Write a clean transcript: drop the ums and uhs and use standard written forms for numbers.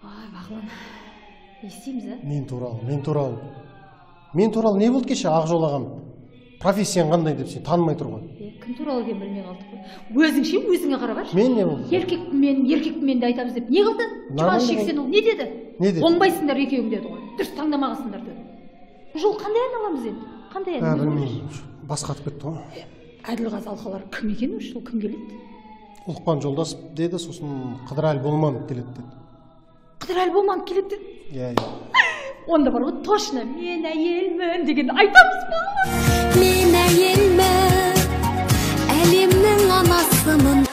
Ай, Бағлан, не істейміз, а? Мен туралы не болды кеше Ақжол ағам? Профессияң қандай деп сен танымай тұрған. Кім туралы екен білмей қалдық қой. Өзіңе қарап. Мен не болды? Еркекпін де айтамыз деп не қылды? Жұбан шексен ол не деді? Оңбайсыңдар екеуің деді ғой. Дұрыс таңдамағансыңдар деді. Жол қандай ән аламыз енді? Қандай ән? Білмеймін. Басқатып кетті ғой. Әділғазы алқалар кім екен ол? Кім келеді? Ұлықпан Жолдасов деді, сосын Қыдырәлі Болманов келеді деді. Қыдырәлі Болманов келеді деді? Иә. Онда бар ғой, точно мен әйелмін деген айтамыз ба? Мен әйелмін, әлемнің анасымын,